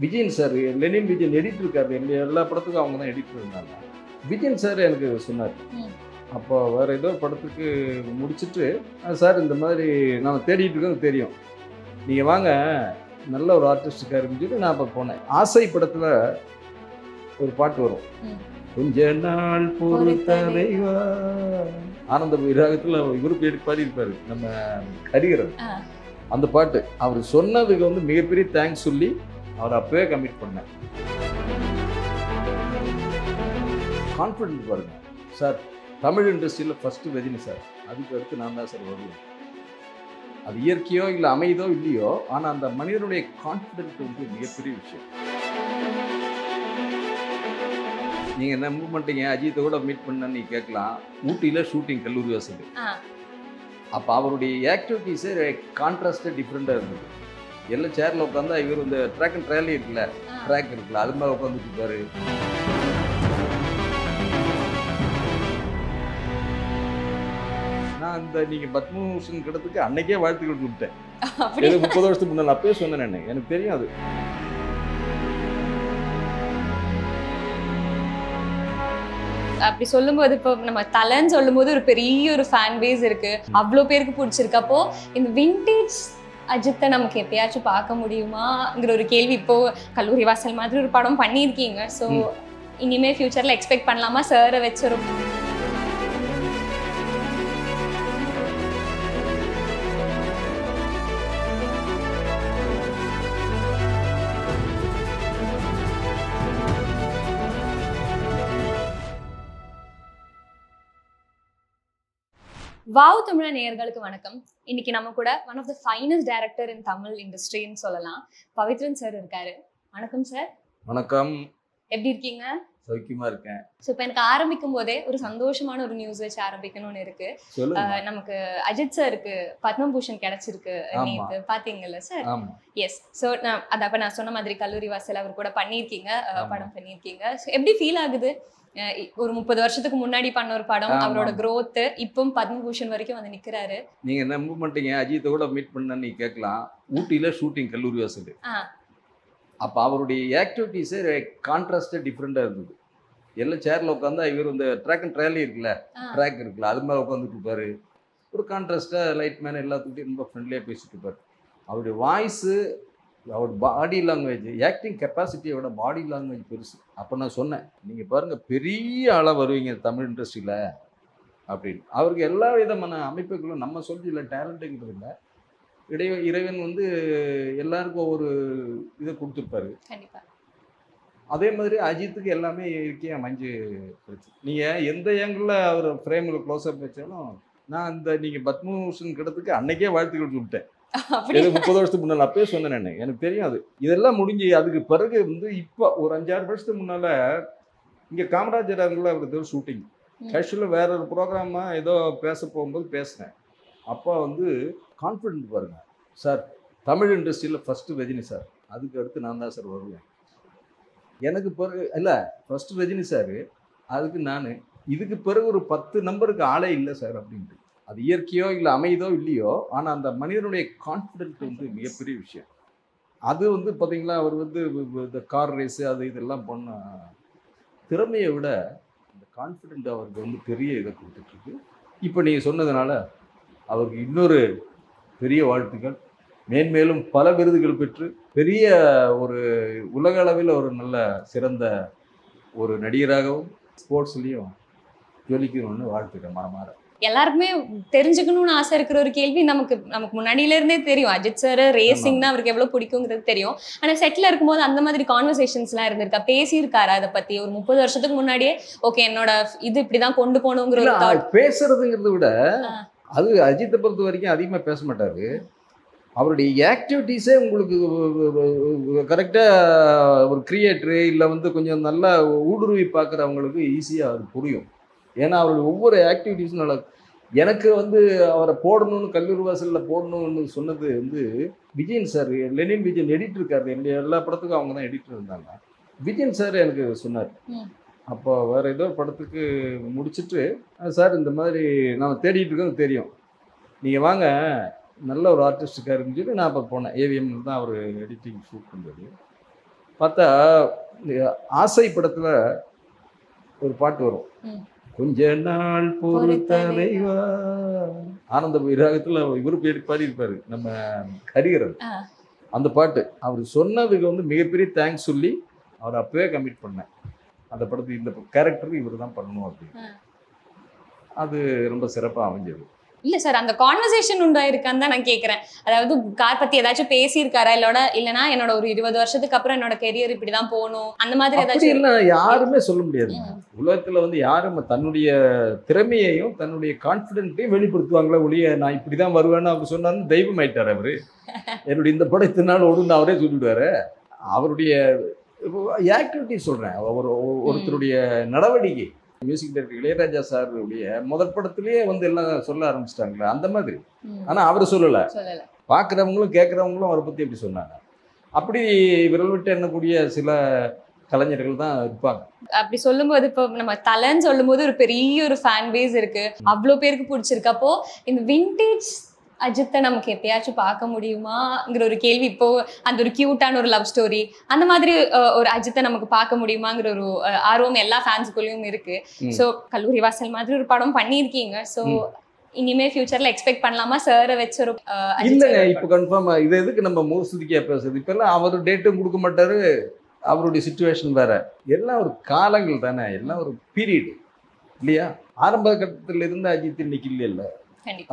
Vijayan sir, Lenin Vijayan editor இருக்காரு. எல்லா படத்துக்கும் அவங்க தான் எடிட்டர் இருந்தாங்க. விஜயன் சார் எனக்கு சொன்னார். அப்போ வேறு ஏதோ படத்துக்கு முடிச்சுட்டு, சார் இந்த மாதிரி நான் தேடிட்டு இருக்கேன்னு தெரியும், நீங்கள் வாங்க நல்ல ஒரு ஆர்டிஸ்ட் இருக்காருன்னு சொல்லி நான் அப்போ போனேன். ஆசை படத்தில் ஒரு பாட்டு வரும், கொஞ்ச நாள் பொறுத்தலைவா, ஆனந்த விராகத்தில் இவருக்கு பாடியிருப்பார் நம்ம ஹரிகரன். அந்த பாட்டு அவர் சொன்னதுக்கு வந்து மிகப்பெரிய தேங்க்ஸ் சொல்லி அவர் அப்பவே கமிட் பண்ணேன். கான்ஃபிடென்ட் பாருங்க சார், தமிழ் இண்டஸ்ட்ரியில் ஃபஸ்ட்டு ரஜினி சார், அதுக்கு அடுத்து நான் தான் சார் வருவேன். அது இயற்கையோ இல்லை அமைதோ இல்லையோ, ஆனால் அந்த மனிதனுடைய கான்ஃபிடென்ட் வந்து மிகப்பெரிய விஷயம். நீங்கள் நம்ப மாட்டீங்க, அஜித்தை கூட மீட் பண்ண நீ கேட்கலாம், ஊட்டியில் ஷூட்டிங் கல்லூரி வசதி. அப்போ அவருடைய ஆக்டிவிட்டீஸே கான்ட்ராஸ்டாக டிஃப்ரெண்ட்டாக இருந்தது. எல்லாம் சேரில் உட்காந்தா இவர் இந்த ட்ராக் அண்ட் ட்ராலி இருக்குல்ல, ட்ராக் இருக்குல்ல, அது மாதிரி உட்காந்துட்டு இருப்பாரு. நான் இந்த நீங்கள் பத்மபூஷன் கிடத்துக்கு அன்னைக்கே வாழ்த்துக்கள் கொடுத்தேன். 30 வருஷத்துக்கு முன்னால் அப்பயே சொன்னேன் நான், எனக்கு தெரியும் அது. அப்படி சொல்லும்போது இப்போ நம்ம தலைன்னு சொல்லும்போது ஒரு பெரிய ஒரு ஃபேன் பேஸ் இருக்கு, அவ்வளோ பேருக்கு பிடிச்சிருக்கு. அப்போ இந்த விண்டேஜ் அஜித்தை நமக்கு எப்பயாச்சும் பார்க்க முடியுமாங்கிற ஒரு கேள்வி. இப்போ கல்லூரி வாசல் மாதிரி ஒரு படம் பண்ணியிருக்கீங்க, ஸோ இனிமே ஃபியூச்சர்ல எக்ஸ்பெக்ட் பண்ணலாமா சாரை வச்சிரும்? வாவ் தமிழா நேயர்களுக்கு வணக்கம். இன்னைக்கு நம்ம கூட one of the finest director in Tamil இண்டஸ்ட்ரின்னு சொல்லலாம், பவித்ரன் சார் இருக்காரு. வணக்கம் சார். வணக்கம். எப்படி இருக்கீங்க? சௌக்கியமா இருக்கேன். ஸோ இப்போ எனக்கு ஆரம்பிக்கும் போதே ஒரு சந்தோஷமான ஒரு நியூஸ் வச்சு ஆரம்பிக்கணும்னு இருக்கு. நமக்கு அஜித் சாருக்கு பத்மபூஷன் கிடைச்சிருக்கு நேற்று, பாத்தீங்கல்ல சார்? எஸ். ஸோ நான் சொன்ன மாதிரி கல்லூரி வாசல் அவர் கூட பண்ணியிருக்கீங்க, படம் பண்ணியிருக்கீங்க. ஸோ எப்படி ஃபீல் ஆகுது? ஒரு 30 வருஷத்துக்கு முன்னாடி பண்ண ஒரு படம், அவரோட growth இப்போ பத்மபூஷன் வரைக்கும் வந்து நிக்கிறாரு. நீங்க நம்ப மாட்டீங்க, அஜித்தை கூட மீட் பண்ண நீ கேட்கலாம், ஊட்டியில ஷூட்டிங் கல்லூரி வசதி. அப்போ அவருடைய ஆக்டிவிட்டீஸே கான்ட்ராஸ்டாக டிஃப்ரெண்ட்டாக இருந்தது. எல்லாம் சேரில் உட்காந்தா இவர் இந்த ட்ராக் அண்ட் ட்ராலி இருக்குல்ல, ட்ராக் இருக்குல்ல, அது மாதிரி உட்காந்துட்டு இருப்பாரு. ஒரு கான்ட்ராஸ்டாக லைட் மேன் எல்லாத்துக்கிட்டையும் ரொம்ப ஃப்ரெண்ட்லியாக பேசிட்டு இருப்பார். அவருடைய வாய்ஸு, அவர் பாடி லாங்குவேஜ், ஆக்டிங் கெப்பாசிட்டியோட பாடி லாங்குவேஜ் பெருசு. அப்போ நான் சொன்னேன், நீங்கள் பாருங்கள் பெரிய ஆளாக வருவீங்க தமிழ் இண்டஸ்ட்ரியில் அப்படின்னு. அவருக்கு எல்லா விதமான அமைப்புகளும் நம்ம சொல்லி இல்லை, டேலண்ட்டுங்கிறது இல்லை, இறைவன் வந்து எல்லாருக்கும் ஒவ்வொரு இதை கொடுத்துருப்பாரு. அதே மாதிரி அஜித்துக்கு எல்லாமே இயற்கையாக அமைஞ்சு போச்சு. நீங்கள் எந்த ஏங்கிளில் அவர் ஃப்ரேமில் க்ளோஸ்அப் வச்சாலும், நான் இந்த நீங்கள் பத்மபூஷன் கிடத்துக்கு அன்னைக்கே வாழ்த்துக்கள் சொல்லிட்டேன். 30 வருஷத்துக்கு முன்னால் அப்பயே சொன்னேன் நான், எனக்கு தெரியும் அது. இதெல்லாம் முடிஞ்சு அதுக்கு பிறகு வந்து இப்போ ஒரு 5-6 வருஷத்துக்கு முன்னால் இங்கே காமராஜர் அவங்கள அவர் ஏதோ ஷூட்டிங் ஆக்சுவலாக வேற ஒரு ப்ரோக்ராமாக ஏதோ பேச போகும்போது பேசினேன். அப்போ வந்து கான்ஃபிடென்ட் பாருங்கள் சார், தமிழ் இண்டஸ்ட்ரியில் ஃபஸ்ட்டு ரஜினி சார், அதுக்கு அடுத்து நான் தான் சார் வருவேன். எனக்கு பிறகு இல்லை, ஃபஸ்ட்டு ரஜினி சார், அதுக்கு நான், இதுக்கு பிறகு ஒரு 10 நம்பருக்கு ஆளே இல்லை சார் அப்படின்ட்டு. அது இயற்கையோ இல்லை அமைதோ இல்லையோ, ஆனால் அந்த மனிதனுடைய கான்ஃபிடென்ட் வந்து மிகப்பெரிய விஷயம். அது வந்து பார்த்தீங்களா, அவர் வந்து இந்த கார் ரேஸு அது இதெல்லாம் பண்ண திறமையை விட அந்த கான்ஃபிடென்ட் அவருக்கு வந்து பெரிய இதை கொடுத்துட்ருக்கு. இப்போ நீங்கள் சொன்னதுனால அவருக்கு இன்னொரு பெரிய வாழ்த்துக்கள், மேன்மேலும் பல விருதுகள் பெற்று பெரிய ஒரு உலக அளவில் ஒரு நல்ல சிறந்த ஒரு நடிகராகவும் ஸ்போர்ட்ஸ்லேயும் ஜொலிக்கணும்னு வாழ்த்துக்கிறேன் மனமாற. எல்லாருக்குமே தெரிஞ்சுக்கணும்னு ஆசை இருக்கிற ஒரு கேள்வி, நமக்கு முன்னாடியில இருந்தே தெரியும் அஜித் சார் ரேசிங்னா அவருக்கு எவ்வளவு பிடிக்குங்கிறது தெரியும். ஆனா செட்ல இருக்கும்போது அந்த மாதிரி கான்வர்சேஷன்ஸ் எல்லாம் இருந்திருக்கா, பேசியிருக்காரு அதை பத்தி? ஒரு 30 வருஷத்துக்கு முன்னாடியே ஓகே என்னோட இது இப்படிதான் கொண்டு போகணுங்கிற ஒரு தாட். பேசுறதுங்கிறத விட அது அஜித்தை பொறுத்த வரைக்கும் அதிகமாக பேச மாட்டாரு. அவருடைய ஆக்டிவிட்டீஸே உங்களுக்கு கரெக்டாக ஒரு கிரியேட்டரு இல்லை வந்து கொஞ்சம் நல்லா ஊடுருவி பார்க்குறவங்களுக்கு ஈஸியாக அது புரியும். ஏன்னா அவருடைய ஒவ்வொரு ஆக்டிவிட்டீஸும் நல்லா. எனக்கு வந்து அவரை போடணும்னு கல்லூரி வாசலில் போடணும்னு சொன்னது வந்து Vijayan sir, Lenin Vijayan editor இருக்காரு. எல்லா படத்துக்கும் அவங்க தான் எடிட்டர் இருந்தாங்க. விஜயன் சார் எனக்கு சொன்னார். அப்போ வேறு ஏதோ படத்துக்கு முடிச்சுட்டு, சார் இந்த மாதிரி நான் தேடிட்டு இருக்கேன்னு தெரியும், நீங்கள் வாங்க நல்ல ஒரு ஆர்டிஸ்ட் இருக்காருன்னு சொல்லி நான் அப்போ போனேன். ஏவிஎம்ல தான் அவர் எடிட்டிங் ஷூட் பண்ணுறது. பார்த்தா ஆசை படத்துல ஒரு பாட்டு வரும், கொஞ்ச நாள் பொறுத்தலைவா, ஆனந்த விராகத்துல இவரு பேர் பாடியிருப்பாரு நம்ம ஹரிஹரன். அந்த பாட்டு அவர் சொன்னதுக்கு வந்து மிகப்பெரிய தேங்க்ஸ் சொல்லி அவர் அப்பவே கமிட் பண்ணேன், அந்த படத்துக்கு இந்த கேரக்டருக்கு இவர் தான் பண்ணணும் அப்படின்னு. அது ரொம்ப சிறப்பா அமைஞ்சது. இல்ல சார், அந்த கான்வர்சேஷன் உண்டாயிருக்கான்னு தான் நான் கேட்கறேன். அதாவது கார் பத்தி ஏதாச்சும் பேசியிருக்காரா, இல்லனா என்னோட ஒரு 20 வருஷத்துக்கு அப்புறம் என்னோட கெரியர் இப்படிதான் போகணும் அந்த மாதிரி ஏதாச்சும்? இல்ல, யாருமே சொல்ல முடியாது. உலகத்துல வந்து யாரும் தன்னுடைய திறமையையும் தன்னுடைய கான்பிடென்ட்டையும் வெளிப்படுத்துவாங்களா ஒழிய, நான் இப்படிதான் வருவேன்னு அவர் சொன்னாருன்னு தெய்வம் ஆயிட்டாரு அவரு. என்னுடைய இந்த படத்தினால ஒடுன்னு அவரே சொல்லிடுவாரு. அவருடைய ஆக்டிவிட்டி சொல்றேன், ஒருத்தருடைய நடவடிக்கை. மியூசிக் டைரக்டர் இளையராஜா சாருடைய முதல் படத்திலேயே வந்து எல்லாம் சொல்ல ஆரம்பிச்சிட்டாங்களே அந்த மாதிரி. ஆனா அவரு சொல்லல, பாக்குறவங்களும் கேட்கறவங்களும் அவரை பத்தி எப்படி சொன்னாங்க. அப்படி விரல் விட்டு எண்ணக்கூடிய சில கலைஞர்கள் தான் இருப்பாங்க. அப்படி சொல்லும்போது இப்போ நம்ம தலைன்னு சொல்லும்போது ஒரு பெரிய ஒரு ஃபேன் பேஸ் இருக்கு, அவ்வளோ பேருக்கு பிடிச்சிருக்கு. அப்போ இந்த விண்டேஜ் அஜித்தை நமக்கு எப்பயாச்சும் பார்க்க முடியுமாங்கிற ஒரு கேள்வி, இப்போ அந்த ஒரு கியூட்டான ஒரு லவ் ஸ்டோரி அந்த மாதிரி ஒரு அஜித்தை நமக்கு பார்க்க முடியுமாங்கிற ஒரு ஆர்வம் எல்லா ஃபேன்ஸுக்குள்ளேயும் இருக்கு. ஸோ கல்லூரி வாசல் மாதிரி ஒரு படம் பண்ணியிருக்கீங்க. ஸோ இனிமே ஃபியூச்சர்ல எக்ஸ்பெக்ட் பண்ணலாமா சாரை வச்சு ஒரு? இல்லைங்க, இப்போ கன்ஃபார்மா இது எதுக்கு நம்ம மூசுதிக்கா பேசுறது? இப்பெல்லாம் அவர் டேட்டும் கொடுக்க மாட்டாரு, அவருடைய சிச்சுவேஷன் வேற. எல்லாம் ஒரு காலங்கள் தானே, எல்லாம் ஒரு பீரியட் இல்லையா? ஆரம்ப கட்டத்தில் இருந்து அஜித் இன்னைக்கு இல்லைல்ல.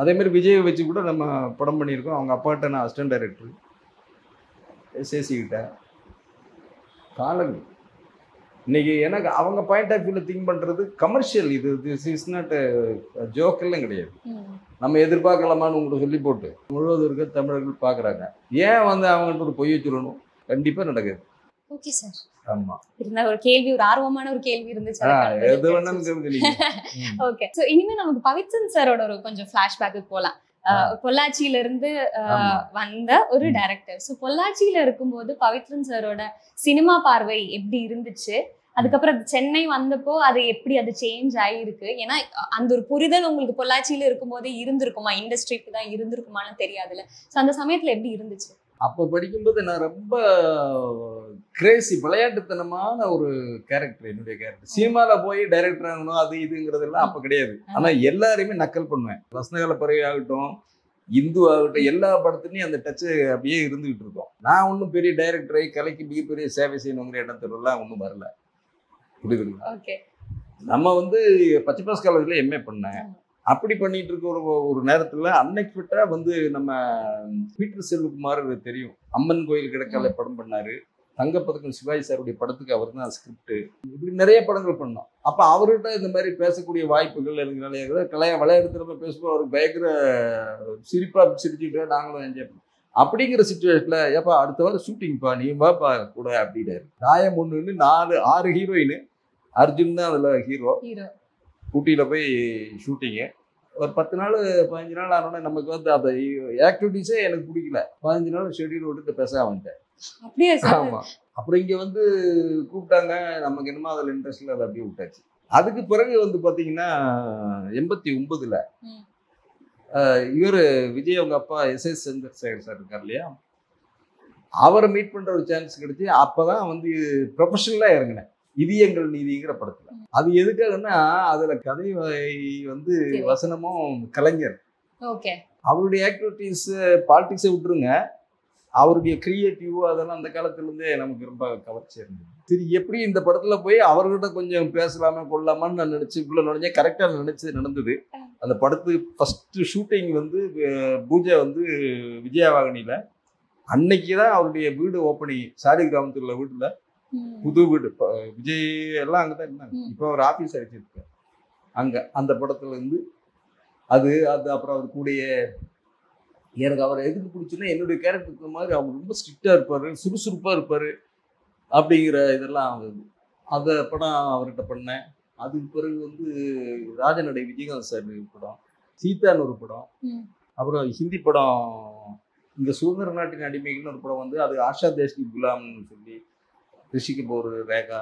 அதே மாதிரி விஜயை வச்சு கூட நம்ம படம் பண்ணியிருக்கோம். அவங்க அப்பாட்ட நான் அசிஸ்டன்ட் டைரக்டர், சேசிக்கிட்ட காலங்கள். இன்னைக்கு எனக்கு அவங்க பாயிண்ட் ஆஃப் வியூவில் திங்க் பண்ணுறது கமர்ஷியல். இது திஸ் இஸ் நாட் ஜோக் எல்லாம் கிடையாது. நம்ம எதிர்பார்க்கலாமான்னு உங்களுக்கு சொல்லி போட்டு முழுவதும் இருக்க தமிழர்கள் பார்க்குறாங்க. ஏன் வந்து அவங்கள்ட்ட ஒரு பொய்யை சொல்லணும்? கண்டிப்பாக நடக்குது. Okay sir. ஆமா, இருந்தா ஒரு கேள்வி, ஒரு ஆர்வமான ஒரு கேள்வி இருந்துச்சு. ஓகே, சோ இனிமே நமக்கு பவித்ரன் சாரோட ஒரு கொஞ்சம் ஃபிளாஷ்பேக்கு போலாம். பொள்ளாச்சியில இருந்து வந்த ஒரு டைரக்டர். ஸோ பொள்ளாச்சியில இருக்கும்போது பவித்ரன் சாரோட சினிமா பார்வை எப்படி இருந்துச்சு? அதுக்கப்புறம் சென்னை வந்தப்போ அது எப்படி அது சேஞ்ச் ஆகிருக்கு? ஏன்னா அந்த ஒரு புரிதல் உங்களுக்கு பொள்ளாச்சியில இருக்கும்போதே இருந்திருக்குமா, இண்டஸ்ட்ரிக்கு தான் இருந்திருக்குமான்னு தெரியாதுல்ல. ஸோ அந்த சமயத்துல எப்படி இருந்துச்சு? அப்போ படிக்கும்போது நான் ரொம்ப கிரேசி, விளையாட்டுத்தனமான ஒரு கேரக்டர். என்னுடைய கேரக்டர் சினிமாவில் போய் டைரக்டர் ஆகணும் அது இதுங்கிறதெல்லாம் அப்போ கிடையாது. ஆனால் எல்லாரையுமே நக்கல் பண்ணுவேன். வசனகால பறவை ஆகட்டும், இந்து ஆகட்டும், எல்லா படத்துலையும் அந்த டச்சு அப்படியே இருந்துகிட்டு இருக்கோம். நான் ஒன்றும் பெரிய டைரக்டரை கலைக்கு மிகப்பெரிய சேவை செய்யணுங்கிற இடத்துலலாம் ஒன்றும் வரல. புரியுதுங்களா? நம்ம வந்து பச்சைப்பாஸ் காலேஜில் எம்ஏ பண்ணேன். அப்படி பண்ணிட்டு இருக்க ஒரு நேரத்தில் அன்எக்ஸ்பெக்டா வந்து நம்ம பீட்டர் செல்வகுமார் தெரியும், அம்மன் கோயில் கிடக்கால படம் பண்ணாரு. தங்கப்பதக்கம் சிவாஜி சாருடைய படத்துக்கு அவர் தான் ஸ்கிரிப்ட். இப்படி நிறைய படங்கள் பண்ணோம். அப்போ அவர்கிட்ட இந்த மாதிரி பேசக்கூடிய வாய்ப்புகள் எனக்கு நிறைய விளையாடுறது. நம்ம பேசுவோம், அவருக்கு பயங்கர சிரிப்பாக சிரிச்சுட்டு நாங்களும் என்ஜாய் பண்ணோம். அப்படிங்கிற சுச்சுவேஷன்ல ஏப்பா அடுத்த வாரம் ஷூட்டிங்ப்பா, நீ வாப்பா கூட அப்படின்னாரு. நியாயம் ஒன்றுன்னு 6 ஹீரோயின், அர்ஜுன் தான் அதில் ஹீரோ. ஊட்டியில் போய் ஷூட்டிங்கு ஒரு 10 நாள் 15 நாள் ஆனோடனே நமக்கு வந்து அந்த ஆக்டிவிட்டீஸே எனக்கு பிடிக்கல. 15 நாள் ஷெட்யூல் விட்டுட்டு பேச வந்துட்டேன். ஆமாம். அப்புறம் இங்கே வந்து கூப்பிட்டாங்க, நமக்கு என்னமோ அதில் இன்ட்ரெஸ்டில் அதை அப்படியே விட்டாச்சு. அதுக்கு பிறகு வந்து பார்த்தீங்கன்னா 89ல் இவர் விஜய் அவங்க அப்பா எஸ்எஸ் சந்திரசேகர் சார் இருக்கார் இல்லையா, அவரை மீட் பண்ணுற ஒரு சான்ஸ் கிடைச்சி அப்போ தான் வந்து ப்ரொஃபஷனலாக இறங்கினேன். இது எங்கள் நீதிங்கிற படத்துல. அது எதுக்காகன்னா அதுல கதை வந்து வசனமும் கலைஞர். அவருடைய ஆக்டிவிட்டீஸ் பாலிடிக்ஸை விட்டுருங்க, அவருடைய கிரியேட்டிவ் அதெல்லாம் அந்த காலத்துல இருந்தே நமக்கு ரொம்ப கவர்ச்சியா இருந்தது. சரி, எப்படி இந்த படத்துல போய் அவர்கிட்ட கொஞ்சம் பேசலாமா கொள்ளலாமான்னு நான் நினைச்சு உள்ள நுழைஞ்சேன். கரெக்டா நினைச்சு நடந்தது. அந்த படத்துக்கு ஃபர்ஸ்ட் ஷூட்டிங் வந்து பூஜை வந்து விஜயவாகினியில. அன்னைக்கு தான் அவருடைய வீடு ஓப்பனிங். சாரி கிராமத்தில் உள்ள வீட்டுல புது வீடு. விஜய் எல்லாம் அங்கதான் இருந்தாங்க. இப்போ அவர் ஆபீஸ் அடிச்சிருக்காரு அங்க. அந்த படத்துல இருந்து அது அப்புறம் அவர் கூடிய எனக்கு அவரை எதுக்கு பிடிச்சுன்னா என்னுடைய கேரக்டருக்கு மாதிரி அவர் ரொம்ப ஸ்ட்ரிக்டா இருப்பாரு, சுறுசுறுப்பா இருப்பாரு அப்படிங்கிற இதெல்லாம் அந்த படம் அவர்கிட்ட பண்ணேன். அதுக்கு பிறகு வந்து ராஜநடை விஜயகாந்த் சார் படம், சீதான்னு ஒரு படம், அப்புறம் ஹிந்தி படம் இந்த சுதந்திர நாட்டின் அடிமைகள்னு ஒரு படம் வந்து அது ஆஷா தேஷ்கி குலாம்னு சொல்லி ரிஷிக்கு போர் ரேகா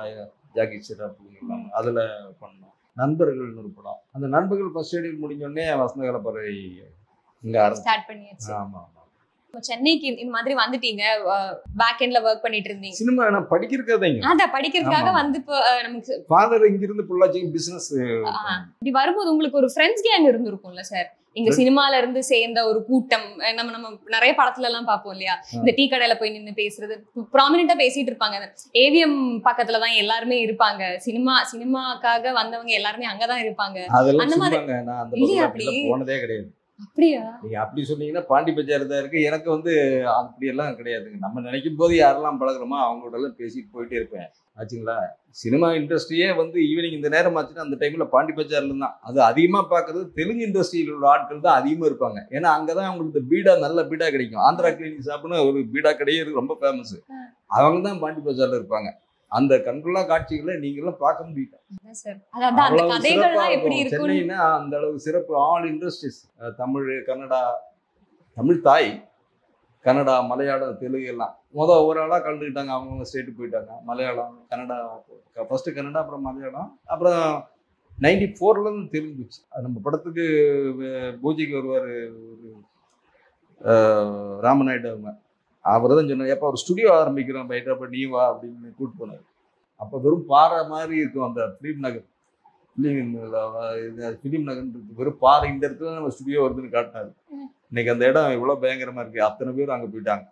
ஜாக்கி ஷெராப் இல்லாமல் அதில் பண்ணோம். நண்பர்கள்னு ஒரு படம். அந்த நண்பர்கள் ஃபர்ஸ்ட் ஷெடியூல் முடிஞ்சோடனே வசந்தகால பறவை இங்கே ஆரம்பிச்சு. ஆமாம் ஆமாம். சென்னைக்கு இந்த மாதிரி வந்துட்டீங்க, பேக் எண்ட்ல ஒர்க் பண்ணிட்டு இருந்தீங்க. சினிமா நான் படிக்கிறதுக்காக அதான் படிக்கிறதுக்காக வந்து இப்போ நமக்கு ஃபாதர் இங்க இருந்து பொள்ளாச்சி பிசினஸ். இப்படி வரும்போது உங்களுக்கு ஒரு ஃப்ரெண்ட்ஸ் கேங் இருந்திருக்கும்ல சார்? இங்க சினிமால இருந்து சேர்ந்த ஒரு கூட்டம், நம்ம நிறைய படத்துல எல்லாம் பார்ப்போம் இல்லையா, இந்த டீ கடையில போய் நின்று பேசுறது, ப்ராமினெண்டா பேசிட்டு இருப்பாங்க. ஏவிஎம் பக்கத்துலதான் எல்லாருமே இருப்பாங்க, சினிமாக்காக வந்தவங்க எல்லாருமே அங்கதான் இருப்பாங்க. அந்த மாதிரி இல்லையா? அப்படி போனதே கிடையாது. அப்படியா? நீங்க அப்படி சொன்னீங்கன்னா பாண்டி பஜார் தான் இருக்கு. எனக்கு வந்து அப்படி எல்லாம் கிடையாதுங்க. நம்ம நினைக்கும் போது யாரெல்லாம் பழகுறோமோ அவங்களோட எல்லாம் பேசிட்டு போயிட்டே இருப்பேன் ஆச்சுங்களா. சினிமா இண்டஸ்ட்ரியே வந்து ஈவினிங் இந்த நேரம் ஆச்சுன்னா அந்த டைம்ல பாண்டி பஜார்ல தான் அது அதிகமா பாக்குறது. தெலுங்கு இண்டஸ்ட்ரியில் உள்ள ஆட்கள் தான் அதிகமா இருப்பாங்க. ஏன்னா அங்கதான் அவங்களுக்கு பீடா நல்ல பீடா கிடைக்கும். ஆந்திரா கிளினிக் ஷாப்னு ஒரு பீடா கடையே ரொம்ப ஃபேமஸ். அவங்க தான் பாண்டி பஜார்ல இருப்பாங்க. அந்த கண்கொள்ளா காட்சிகளை நீங்களும் பார்க்க முடியும். சென்னைன்னா அந்த அளவுக்கு சிறப்பு. ஆல் இண்டஸ்ட்ரீஸ், தமிழ், கன்னடா, தமிழ் தாய், கன்னடா, மலையாளம், தெலுங்கு எல்லாம் ஒரு ஆளாக கலந்துக்கிட்டாங்க. அவங்கவுங்க ஸ்டேட்டுக்கு போயிட்டாங்க. மலையாளம், கன்னடா, ஃபர்ஸ்ட் கன்னடா, அப்புறம் மலையாளம், அப்புறம் 94 தெரிஞ்சிச்சு. நம்ம படத்துக்கு பூஜைக்கு வருவார் ஒரு ராமநாயுடு. அவங்க அவர் தான் சொன்னார், எப்போ ஒரு ஸ்டுடியோ ஆரம்பிக்கிறோம் ஹைதராபாத், நீ வா அப்படின்னு கூப்பிட்டு போனார். அப்போ வெறும் பாறை மாதிரி இருக்கும் அந்த ஃபிலிம் நகர். ஃபிலிம் நகர் வெறும் பாறை. இந்த இடத்துல நம்ம ஸ்டுடியோ வருதுன்னு காட்டினாரு. இன்னைக்கு அந்த இடம் இவ்வளோ பயங்கரமா இருக்கு. அத்தனை பேரும் அங்கே போயிட்டாங்க.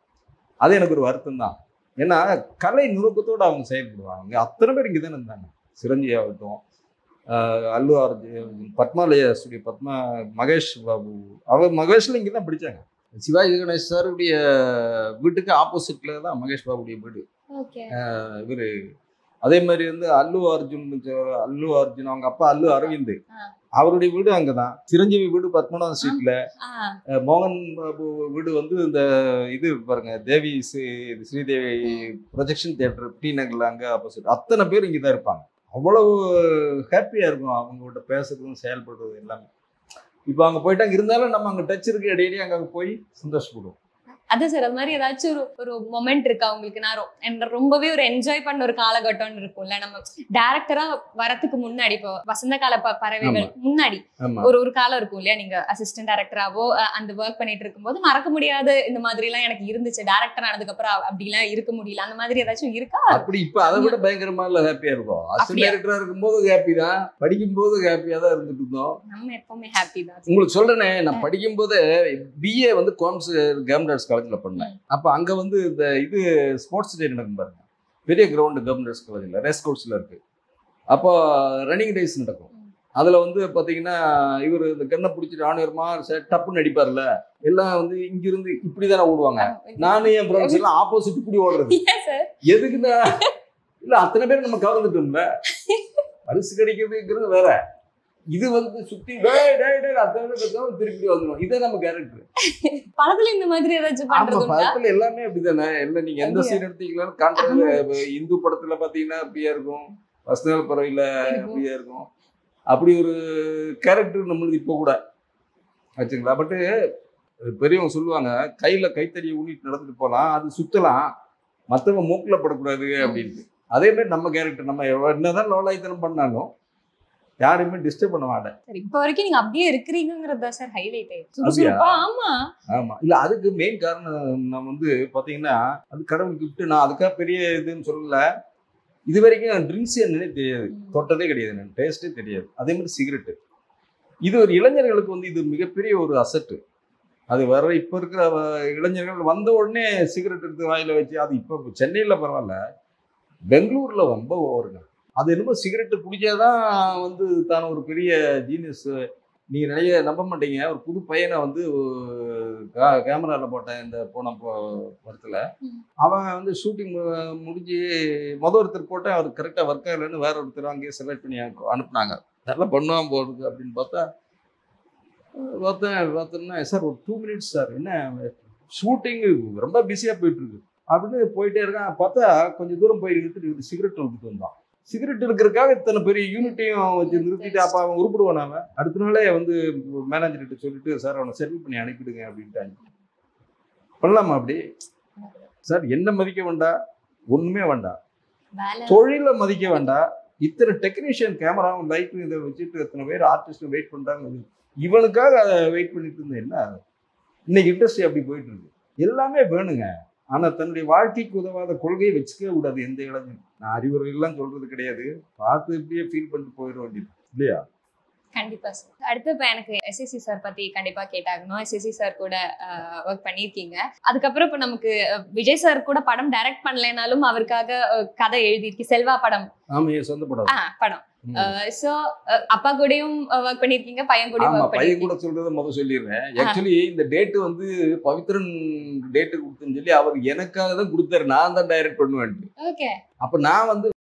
அது எனக்கு ஒரு வருத்தம் தான். ஏன்னா கலை நுணுக்கத்தோடு அவங்க செயல்படுவாங்க. அத்தனை பேர் இங்கே தானே இருந்தாங்க. சிரஞ்சீவி ஆகட்டும், அல்லு அர்ஜுன், பத்மாலயா ஸ்டுடியோ, மகேஷ் பாபு, அவர் மகேஷ்ல இங்கே தான் படித்தாங்க. சிவாஜி கணேஷ் சாருடைய வீட்டுக்கு ஆப்போசிட்ல தான் மகேஷ் பாபுடைய வீடு. இவரு அதே மாதிரி வந்து அல்லு அர்ஜுன் அவங்க அப்பா அல்லு அரவிந்த், அவருடைய வீடு அங்கதான். சிரஞ்சீவி வீடு 13ஆம் ஸ்ட்ரீட்ல. மோகன் பாபு வீடு வந்து இந்த இது பாருங்க, தேவி ஸ்ரீதேவி ப்ரொஜெக்ஷன் தியேட்டர் டி நகர்ல அங்க ஆப்போசிட். அத்தனை பேர் இங்கதான் இருப்பாங்க. அவ்வளவு ஹாப்பியா இருக்கும் அவங்ககிட்ட பேசுறதும் செயல்படுறது எல்லாமே. இப்போ அங்கே போயிட்டாங்க. இருந்தாலும் நம்ம அங்கே டச் இருக்கு, டெய்லி அங்கே போய் சந்தோஷப்படுவோம். அதான் சார், அது மாதிரி ஏதாச்சும் ஒரு மொமெண்ட் இருக்கா உங்களுக்கு? நான் ரொம்பவே ஒரு என்ஜாய் பண்ண ஒரு காலகட்டம்னு இருக்கும்ல. நம்ம டைரக்டரா வரதுக்கு முன்னாடி, இப்போ வசந்த கால பறவைகள் முன்னாடி ஒரு காலம் இருக்கும் இல்லையா, நீங்க அசிஸ்டன்ட் டைரக்டராவோ அந்த ஒர்க் பண்ணிட்டு இருக்கும்போது மறக்க முடியாது இந்த மாதிரி எல்லாம் எனக்கு இருந்துச்சு. டைரக்டர் ஆனதுக்கு அப்புறம் அப்படி எல்லாம் இருக்க முடியல, அந்த மாதிரி ஏதாச்சும் இருக்கா? அப்படி இப்ப அதை விட பயங்கரமா இல்ல, ஹாப்பியா இருக்கும். அசிஸ்டன்ட் டைரக்டரா இருக்கும்போது ஹாப்பி தான், படிக்கும் போது ஹாப்பியா தான் இருந்துட்டு இருந்தோம். நம்ம எப்பவுமே ஹாப்பி தான். உங்களுக்கு சொல்றேனே, நான் படிக்கும் போது பிஏ வந்து கோயம்ஸ் கவர்மெண்ட் காலேஜ்ல பண்ணேன். அப்ப அங்க வந்து இந்த இது ஸ்போர்ட்ஸ் டே நடக்கும் பாருங்க, பெரிய கிரவுண்ட் கவர்மெண்ட் காலேஜ்ல ரேஸ் கோர்ஸ்ல இருக்கு. அப்போ ரன்னிங் ரேஸ் நடக்கும். அதுல வந்து பாத்தீங்கன்னா இவர் இந்த கண்ணை பிடிச்சிட்டு ஆணுமா டப்புன்னு அடிப்பார்ல, எல்லாம் வந்து இங்க இருந்து இப்படிதானே ஓடுவாங்க. நானும் என் ஃப்ரெண்ட்ஸ் எல்லாம் ஆப்போசிட் இப்படி ஓடுறது. எதுக்குன்னா இல்ல அத்தனை பேர் நம்ம கவர்ந்துட்டோம்ல, பரிசு கிடைக்கிறதுங்கிறது வேற. இது வந்து சுத்தி திருப்பி வந்துடும். இதே நம்ம கேரக்டர். படத்துல இந்த மாதிரி ஏதாச்சும் படத்துல எல்லாமே அப்படிதானே. இல்ல நீங்க எந்த சீன் எடுத்தீங்களான்னு காட்டுறது. இந்து படத்துல பாத்தீங்கன்னா அப்படியா இருக்கும், வசந்த பறவையில அப்படியா இருக்கும். அப்படி ஒரு கேரக்டர் நம்மளுக்கு இப்போ கூட ஆச்சுங்களா. பட்டு பெரியவங்க சொல்லுவாங்க, கையில கைத்தறியை ஊனிட்டு நடந்துட்டு போகலாம், அது சுத்தலாம், மற்றவங்க மூக்குல படக்கூடாது அப்படின்ட்டு. அதே மாதிரி நம்ம கேரக்டர் நம்ம என்னதான் லோலாய்த்தனம் பண்ணாலும் யாருமே டிஸ்டர்ப் பண்ண மாட்டேன். இப்போ வரைக்கும் நீங்க அப்படியே இருக்கிறீங்கங்கறத சார் ஹைலைட் ஆயிடுச்சு. ஆமா ஆமா. இல்ல அதுக்கு மெயின் காரணம் நான் வந்து பாத்தீங்கன்னா அது கடவுள் கிஃப்ட். நான் அதுக்காக பெரிய இதுன்னு சொல்லல. இது வரைக்கும் ட்ரிங்க்ஸ் என்னன்னே தெரியாது, தொட்டதே கிடையாது, எனக்கு டேஸ்டே தெரியாது. அதே மாதிரி சிகரெட்டு, இது ஒரு இளைஞர்களுக்கு வந்து இது மிகப்பெரிய ஒரு அசட்டு. அது வர இப்போ இருக்கிற இளைஞர்கள் வந்த உடனே சிகரெட் எடுத்து வாயில வச்சு, அது இப்போ சென்னையில் பரவாயில்ல, பெங்களூர்ல ரொம்ப ஓவருங்க. அது என்னமோ சிகரெட்டு குடிச்சாதான் வந்து தான் ஒரு பெரிய ஜீனியஸ். நீங்க நிறைய நம்ப மாட்டீங்க. ஒரு புது பையனை வந்து கேமரால போட்டேன் இந்த போன வருஷத்துல. அவன் வந்து ஷூட்டிங் முடிஞ்சு ஒருத்தர் போட்டேன், அவர் கரெக்டா ஒர்க் ஆகலன்னு வேற ஒருத்தர் அங்கேயே செலக்ட் பண்ணி அனுப்புனாங்க. நல்லா பண்ணுவான் போடுறது அப்படின்னு பார்த்தோன்னா சார் ஒரு 2 minutes சார், என்ன ஷூட்டிங்கு ரொம்ப பிஸியா போயிட்டு இருக்கு அப்படின்னு போயிட்டே இருக்கான். பார்த்தா கொஞ்சம் தூரம் போய் நிறுத்திட்டு சிகரெட் வந்துட்டு வந்தான். சிகரெட் இருக்கிறதுக்காக இத்தனை பெரிய யூனிட்டையும் வச்சு நிறுத்திட்டு அப்போ அவன் உருப்பிடுவான். அவன் அடுத்த நாளே வந்து மேனேஜர்கிட்ட சொல்லிட்டு, சார் அவனை செட்டில் பண்ணி அனுப்பிடுங்க அப்படின்ட்டு. பண்ணலாமா அப்படி? சார் என்ன மதிக்க வேண்டாம், ஒண்ணுமே வேண்டாம், தொழிலை மதிக்க வேண்டாம். இத்தனை டெக்னீஷியன் கேமராவும் லைட்டும் இதை வச்சுட்டு இத்தனை பேர் ஆர்டிஸ்டும் வெயிட் பண்றாங்க. இவனுக்காக அதை வெயிட் பண்ணிட்டு இருந்தேன். என்ன இன்னைக்கு இண்டஸ்ட்ரி அப்படி போயிட்டு இருக்கு. எல்லாமே வேணுங்க. ஆனா தன்னுடைய வாழ்க்கைக்கு உதவாத கொள்கையை வச்சுக்கவே கூடாது எந்த இளைஞனும். நான் அறிவுரைகள்லாம் சொல்றது கிடையாது. பார்த்து இப்படியே ஃபீல் பண்ணிட்டு போயிட வேண்டியது இல்லையா? கண்டிப்பா சார். அடுத்து இப்ப எனக்கு எஸ்எஸ்சி சார் பத்தி கண்டிப்பா கேட்டாகணும். எஸ்எஸ்சி சார் கூட ஒர்க் பண்ணிருக்கீங்க. அதுக்கப்புறம் இப்ப நமக்கு விஜய் சார் கூட படம் டைரக்ட் பண்ணலைனாலும் அவருக்காக கதை எழுதிருக்கு. செல்வா படம். ஆமா, சொந்த படம். படம். சோ அப்பா கூடயும் ஒர்க் பண்ணிருக்கீங்க, பையன் கூடயும் ஒர்க் பண்ணிருக்கீங்க. பையன் கூட சொல்றத முதல்ல சொல்லிடுறேன். ஆக்சுவலி இந்த டேட் வந்து பவித்ரன் டேட் கொடுத்தேன்னு சொல்லி அவர் எனக்காக தான் கொடுத்தாரு. நான் தான் டைரக்ட் பண்ணுவேன். ஓகே. அப்ப நான் வந்து